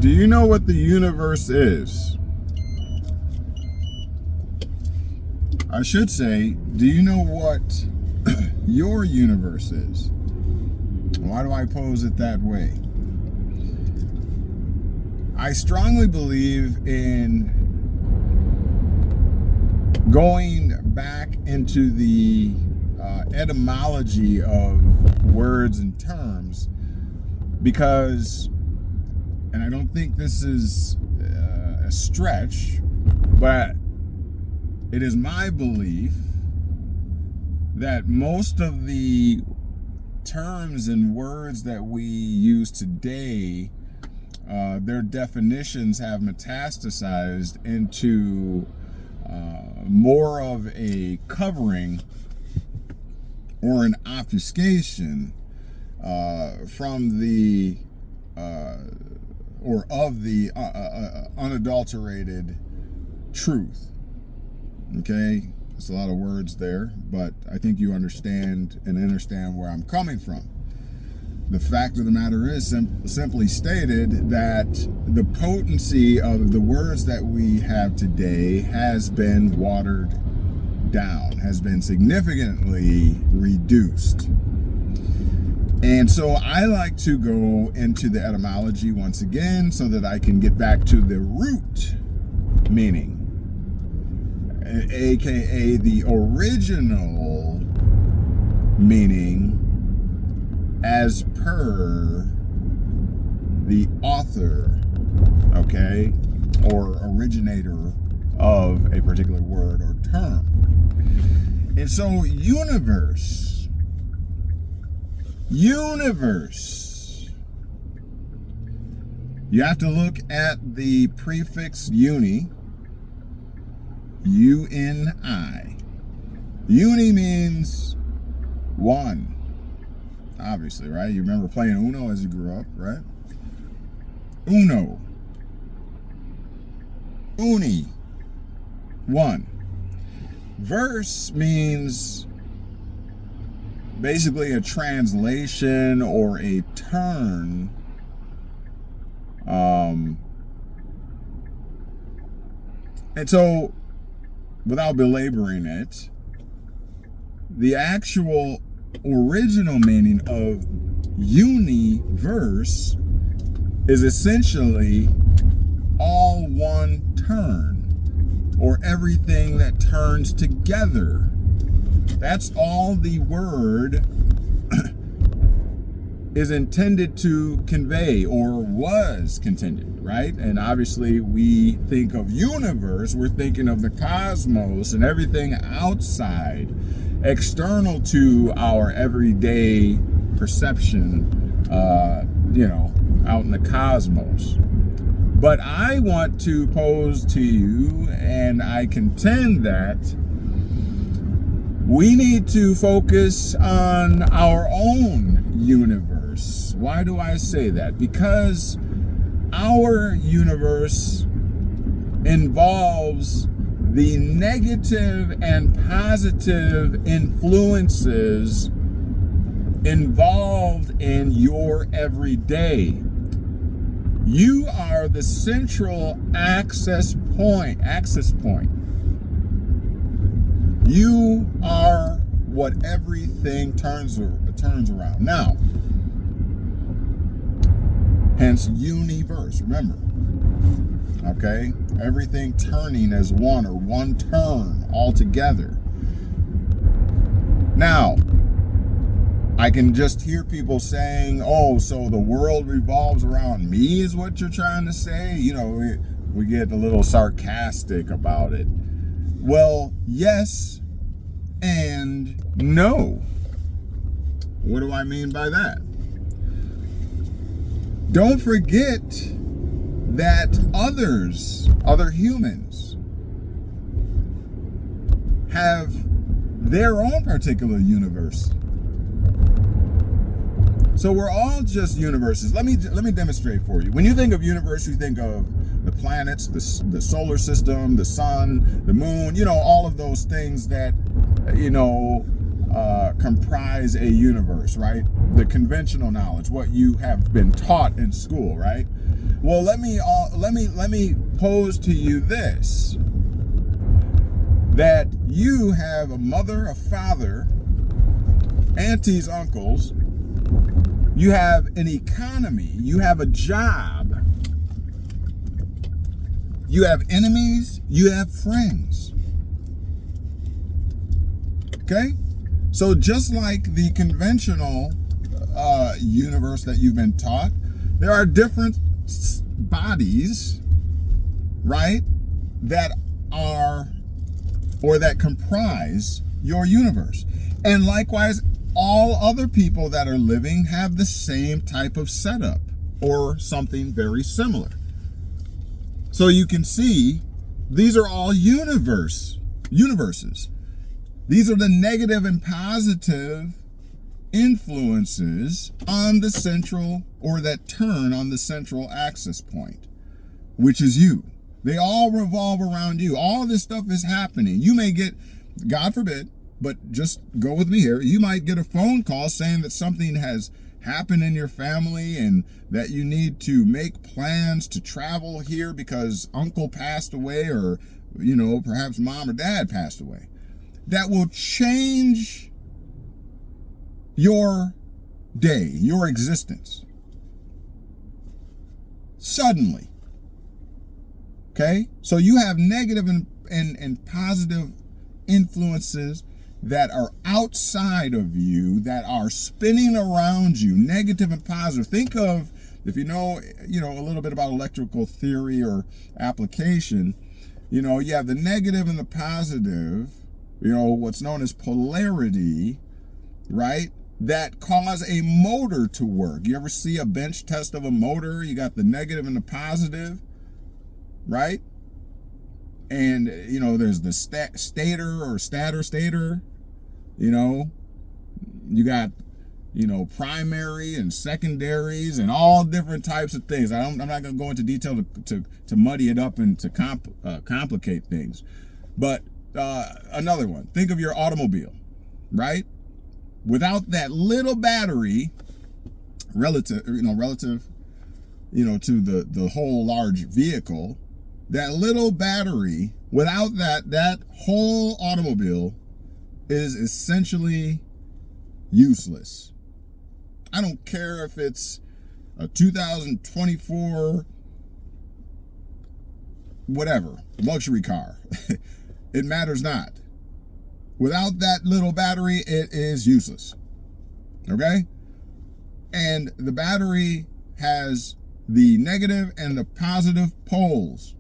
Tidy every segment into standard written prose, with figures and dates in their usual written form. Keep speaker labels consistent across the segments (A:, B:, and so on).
A: Do you know what the universe is? I should say, do you know what your universe is? Why do I pose it that way? I strongly believe in going back into the etymology of words and terms, because, and I don't think this is a stretch, but it is my belief that most of the terms and words that we use today, their definitions have metastasized into more of a covering or an obfuscation from the or of the unadulterated truth. Okay, there's a lot of words there, but I think you understand where I'm coming from. The fact of the matter is, simply stated, that the potency of the words that we have today has been watered down, has been significantly reduced. And so I like to go into the etymology once again so that I can get back to the root meaning, aka the original meaning as per the author, okay, or originator of a particular word or term. And so universe, you have to look at the prefix uni, UNI. Uni means one, obviously, right? You remember playing Uno as you grew up, right? Uno. Uni. One. Verse means basically a translation or a turn and so, without belaboring it, the actual original meaning of UNI-VERSE is essentially all one turn, or everything that turns together. That's all the word is intended to convey, or was contended, right? And obviously we think of universe, we're thinking of the cosmos and everything outside, external to our everyday perception, out in the cosmos. But I want to pose to you, and I contend that we need to focus on our own universe. Why do I say that? Because our universe involves the negative and positive influences involved in your everyday. You are the central access point. You are what everything turns around. Now, hence UNI-VERSE, remember. Okay? Everything turning as one, or one turn altogether. Now, I can just hear people saying, oh, so the world revolves around me is what you're trying to say? We get a little sarcastic about it. Well, yes and no. What do I mean by that? Don't forget that other humans, have their own particular universe. So we're all just universes. Let me demonstrate for you. When you think of universe, you think of the planets, the solar system, the sun, the moon, all of those things that, comprise a universe, right? The conventional knowledge, what you have been taught in school, right? Well, let me pose to you this, that you have a mother, a father, aunties, uncles, you have an economy, you have a job, you have enemies, you have friends. Okay? So just like the conventional universe that you've been taught, there are different bodies, right, that are, or that comprise your universe. And likewise, all other people that are living have the same type of setup or something very similar. So you can see these are all universes. These are the negative and positive influences on the central, or that turn on the central axis point, which is you. They all revolve around you. All this stuff is happening. You may get, God forbid, but just go with me here, you might get a phone call saying that something has happened in your family and that you need to make plans to travel here because uncle passed away, or, you know, perhaps mom or dad passed away. That will change your day, your existence. Suddenly. Okay? So you have negative and positive influences that are outside of you, that are spinning around you, negative and positive. Think of, if you know a little bit about electrical theory or application, you have the negative and the positive, what's known as polarity, right? That cause a motor to work. You ever see a bench test of a motor? You got the negative and the positive, right? And, there's the stator or stator, you got, primary and secondaries and all different types of things. I'm not going to go into detail to muddy it up and to complicate things. But another one, think of your automobile, right? Without that little battery, relative, to the whole large vehicle, that little battery, without that whole automobile is essentially useless. I don't care if it's a 2024 whatever luxury car. It matters not. Without that little battery, it is useless. Okay? And the battery has the negative and the positive poles.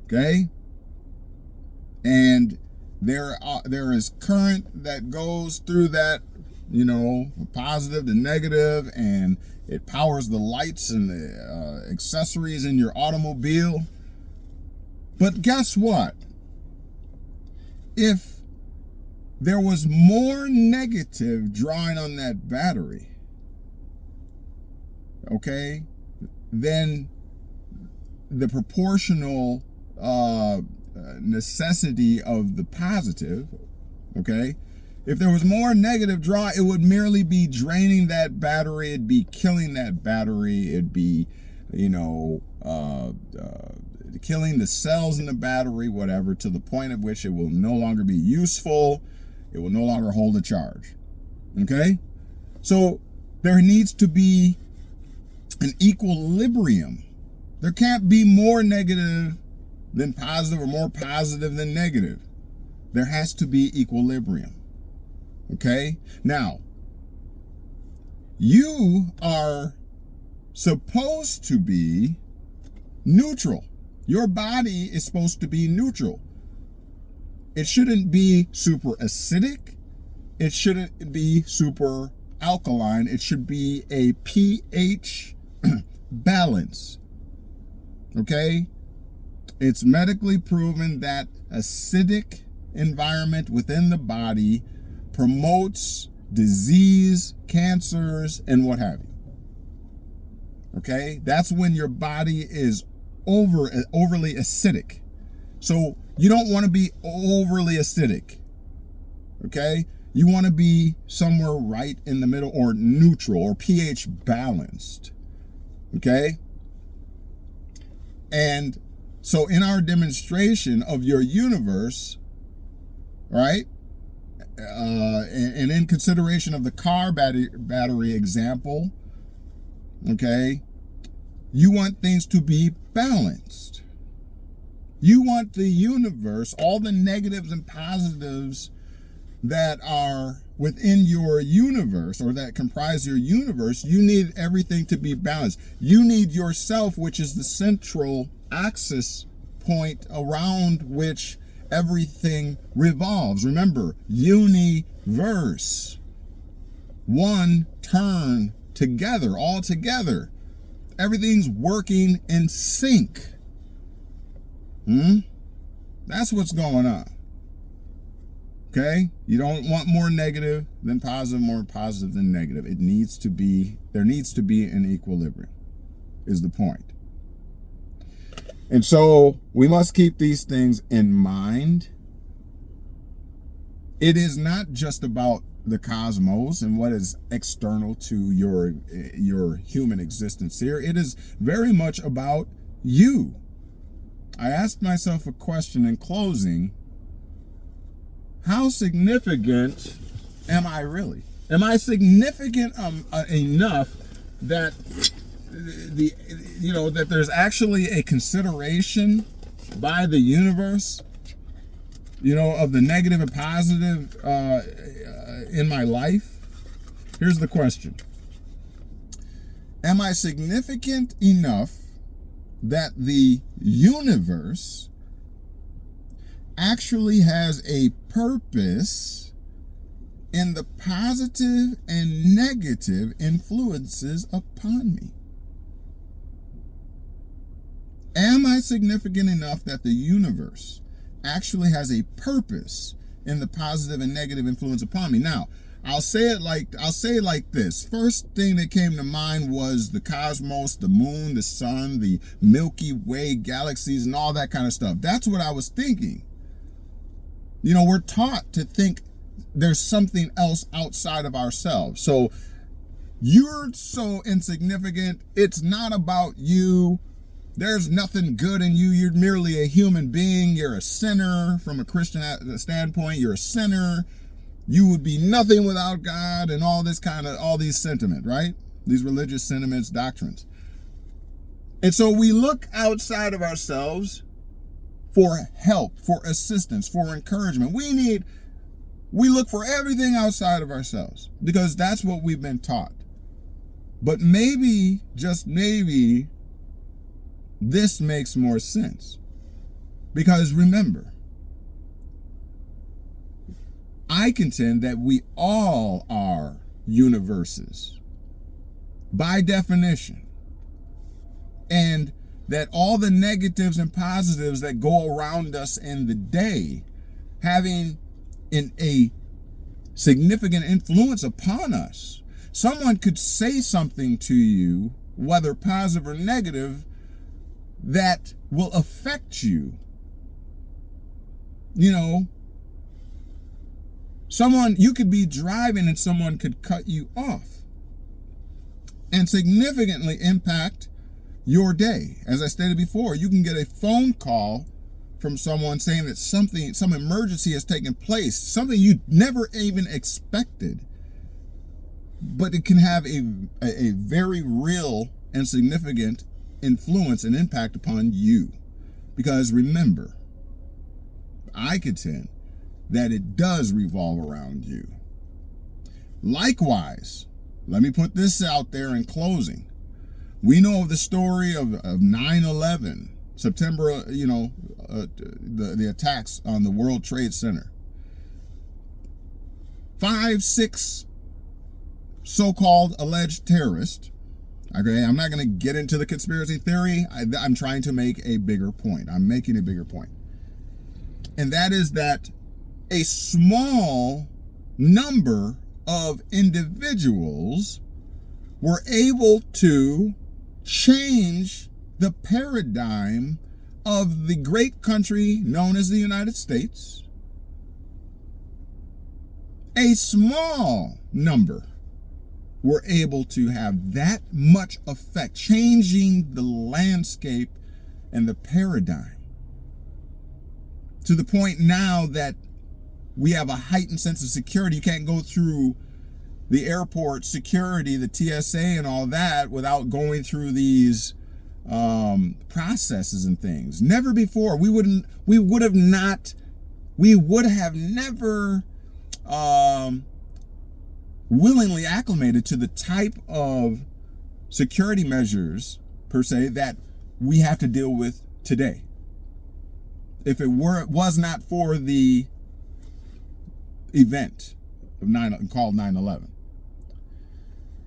A: Okay? And there is current that goes through that, positive to negative, and it powers the lights and the accessories in your automobile. But guess what? If there was more negative drawing on that battery, okay, then the proportional necessity of the positive, okay, if there was more negative draw, it would merely be draining that battery, it'd be killing that battery, it'd be, killing the cells in the battery, whatever, to the point at which it will no longer be useful, it will no longer hold a charge, okay? So there needs to be an equilibrium. There can't be more negative than positive or more positive than negative. There has to be equilibrium. Okay? Now, you are supposed to be neutral. Your body is supposed to be neutral. It shouldn't be super acidic. It shouldn't be super alkaline. It should be a pH balance. Okay? It's medically proven that acidic environment within the body promotes disease, cancers, and what have you. Okay? That's when your body is overly acidic. So you don't want to be overly acidic. Okay? You want to be somewhere right in the middle, or neutral, or pH balanced. Okay? And so in our demonstration of your universe, right? And in consideration of the car battery example, okay, you want things to be balanced. You want the universe, all the negatives and positives that are within your universe or that comprise your universe, you need everything to be balanced. You need yourself, which is the central axis point around which everything revolves. Remember, UNI-VERSE. One turn together, all together. Everything's working in sync. That's what's going on. Okay? You don't want more negative than positive, more positive than negative. There needs to be an equilibrium, is the point. And so we must keep these things in mind. It is not just about the cosmos and what is external to your human existence here. It is very much about you. I asked myself a question in closing. How significant am I really? Am I significant enough that that there's actually a consideration by the universe, of the negative and positive in my life? Here's the question. Am I significant enough that the universe actually has a purpose in the positive and negative influences upon me? Am I significant enough that the universe actually has a purpose in the positive and negative influence upon me? Now, I'll say it like this. First thing that came to mind was the cosmos, the moon, the sun, the Milky Way, galaxies, and all that kind of stuff. That's what I was thinking. We're taught to think there's something else outside of ourselves. So you're so insignificant. It's not about you. There's nothing good in you. You're merely a human being. You're a sinner from a Christian standpoint. You're a sinner. You would be nothing without God, and all these sentiments, right? These religious sentiments, doctrines. And so we look outside of ourselves for help, for assistance, for encouragement. We look for everything outside of ourselves because that's what we've been taught. But maybe, just maybe, this makes more sense. Because remember, I contend that we all are universes by definition, and that all the negatives and positives that go around us in the day having a significant influence upon us. Someone could say something to you, whether positive or negative, that will affect you. You could be driving and someone could cut you off and significantly impact your day. As I stated before, you can get a phone call from someone saying that some emergency has taken place, something you never even expected, but it can have a very real and significant influence and impact upon you. Because remember, I contend that it does revolve around you. Likewise, let me put this out there in closing. We know of the story of 9/11, September, the attacks on the World Trade Center. 5-6 so-called alleged terrorists. Okay, I'm not going to get into the conspiracy theory. I'm trying to make a bigger point. I'm making a bigger point. And that is that a small number of individuals were able to change the paradigm of the great country known as the United States. A small number were able to have that much effect, changing the landscape and the paradigm to the point now that we have a heightened sense of security. You can't go through the airport security, the TSA and all that without going through these processes and things. Never before. We would have never willingly acclimated to the type of security measures per se that we have to deal with today. If it was not for the event of called 9/11.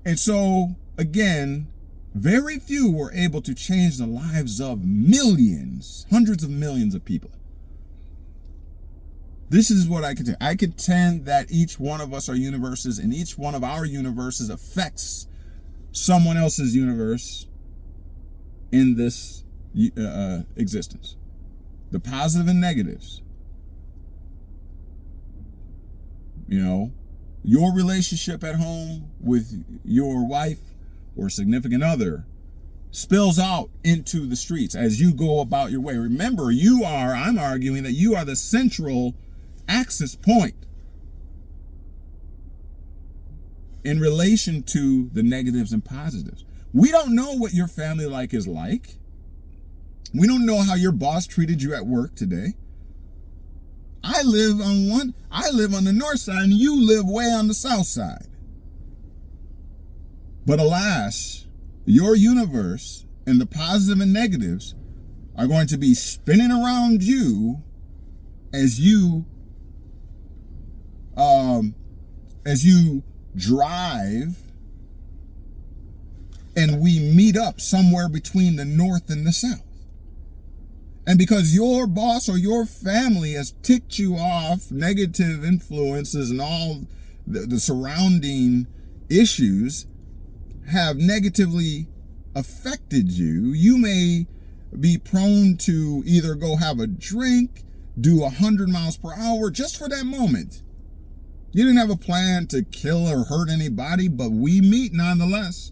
A: And so, again, very few were able to change the lives of millions, hundreds of millions of people. This is what I contend. I contend that each one of us are universes, and each one of our universes affects someone else's universe in this existence. The positive and negatives. You know, your relationship at home with your wife or significant other spills out into the streets as you go about your way. Remember, I'm arguing that you are the central access point in relation to the negatives and positives. We don't know what your family life is like. We don't know how your boss treated you at work today. I live on the north side and you live way on the south side. But alas, your universe and the positive and negatives are going to be spinning around you as you drive, and we meet up somewhere between the north and the south. And because your boss or your family has ticked you off, negative influences and all the surrounding issues have negatively affected you, you may be prone to either go have a drink, do 100 miles per hour just for that moment. You didn't have a plan to kill or hurt anybody, but we meet nonetheless.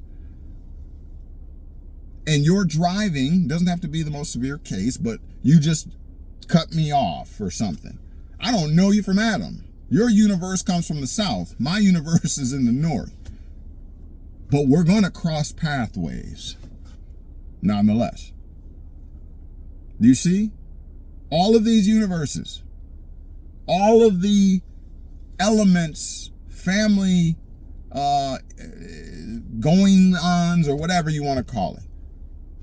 A: And your driving doesn't have to be the most severe case, but you just cut me off or something. I don't know you from Adam. Your universe comes from the south. My universe is in the north. But we're going to cross pathways nonetheless. Do you see? All of these universes, all of the elements, family going-ons or whatever you want to call it.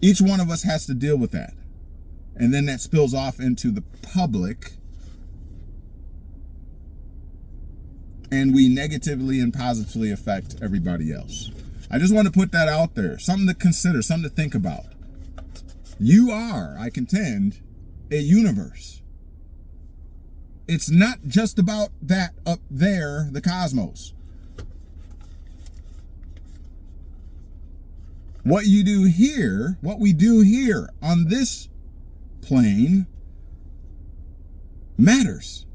A: Each one of us has to deal with that. And then that spills off into the public. And we negatively and positively affect everybody else. I just want to put that out there. Something to consider, something to think about. You are, I contend, a universe. It's not just about that up there, the cosmos. What you do here, what we do here on this plane matters.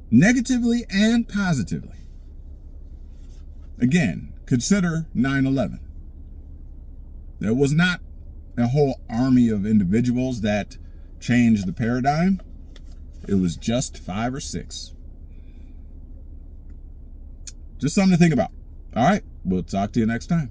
A: Negatively and positively. Again, consider 9/11. There was not a whole army of individuals that changed the paradigm. It was just 5 or 6. Just something to think about. All right, we'll talk to you next time.